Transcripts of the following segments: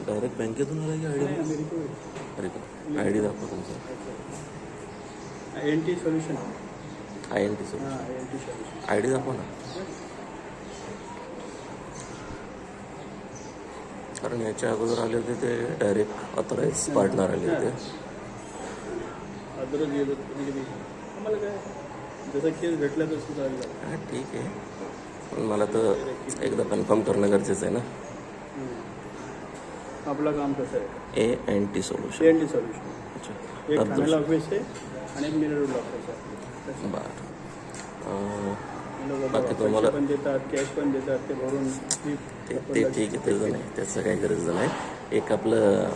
Direct बँकेतून आला की आय डी? अरे का, आय डी दाखवा तुमचा. INT solution. INT solution. INT solution. I D दाखवा ना. कारण याच्या अगोदर आले होते ते डायरेक्ट ऑथराईज पार्टनर आले होते. आम्हाला काय जसं केस भेटला तसं चालेल. हां ठीक आहे, पण मला तर एकदा कन्फर्म करणं गरजेचं आहे ना. आपलं काम कसं आहे? ANT solution. ANT solution. अच्छा, एक ठाण्याला ऑफिस आहे आणि एक मिरर रोडला ऑफिस आहे. बरं. बाकी तुम्हाला पण देतात, कॅश पण देतात, ते भरून ते ठीक आहे, त्याचं नाही, त्याचं काही गरज नाही. एक आपलं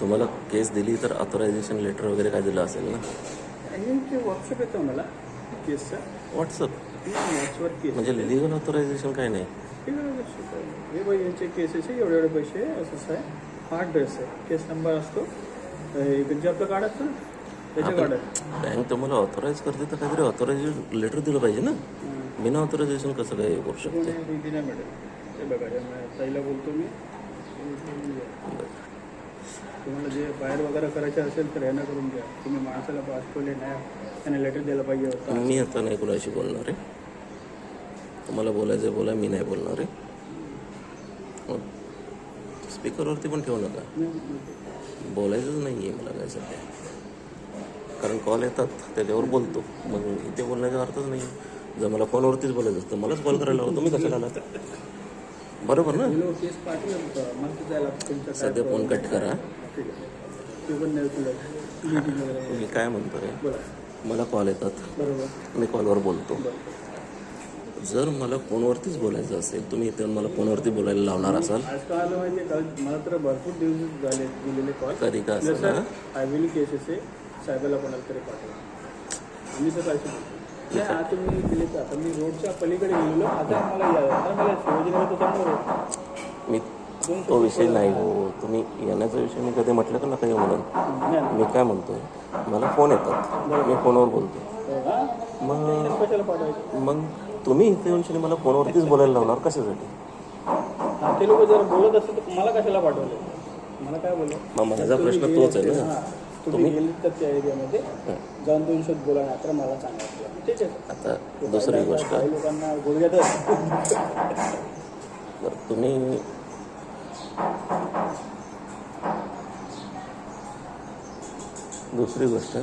तुम्हाला केस दिली तर ऑथरायझेशन लेटर वगैरे काय दिलं असेल ना? आणि ते व्हॉट्सअप येतं मला केसचं. व्हॉट्सअप व्हॉट्सअपवर केस म्हणजे लिगल ऑथरायझेशन काय नाही? हे बाई यांचे केसेस आहे, एवढे पैसे असं आहे. हा ड्रेस आहे, केस नंबर असतो, जे आपलं कार्ड असतं ना त्याच्या कार्ड आहे. बँक तुम्हाला ऑथराईज करते तर काहीतरी ऑथरायझेशन लेटर दिलं पाहिजे ना. बिना ऑथरायझेशन कसं काय करू शकते? नाही मॅडम, ते बघा ताईला बोलतो मी, तुम्हाला जे बाहेर वगैरे करायचे असेल तर यांना करून द्या. तुम्ही माणसाला पाठवले नाही, त्यांना लेटर द्यायला पाहिजे होतं. मी आता नाही कुणाशी बोलणार आहे. तुम्हाला बोलायचं बोला, मी नाही बोलणार आहे. स्पीकरवरती पण ठेवू नका, बोलायचंच नाही आहे मला काय सध्या. कारण कॉल येतात त्याच्यावर बोलतो, मग इथे बोलण्याचा अर्थच नाही. जर मला फोनवरतीच बोलायचं असतं मलाच कॉल करायला हवं, तुम्ही कशाला आला? बरोबर ना? सध्या फोन कट करा. मी काय म्हणतोय, मला कॉल येतात, मी कॉलवर बोलतो. जर मला फोनवरतीच बोलायचं असेल, तुम्ही इथे मला फोनवरती बोलायला लावणार असाल. मला तर भरपूर दिवस झाले दिलेले कॉल. कधी का असं ना, आय विल केसेस आहे, साहेबाला कोणाला तरी पाठवा. आम्ही तर काय नाही, आता मी दिले तर आता मी रोडच्या पलीकडे गेलेलो. आता मला शिवाजीनगर समोर मी तो विषय नाही हो. तुम्ही येण्याचा विषय मी कधी म्हटलं का नका येऊ म्हणून. मी काय म्हणतोय, मला फोन येतात, मी फोनवर बोलतो. मग तुम्ही इथे येऊन मला फोनवरतीच बोलायला लावणार कशासाठी? ते लोक जर बोलत असतील तर मला कशाला पाठवलं? मला काय बोललं? मग माझा प्रश्न तोच आहे ना. तुम्ही गेले तर त्या एरियामध्ये जाऊन 2 शब्द बोला, नाही तर मला सांगायचं. ठीक आहे. आता दुसरी गोष्ट, लोकांना गोळ्यात तर तुम्ही दुसरी गोष्ट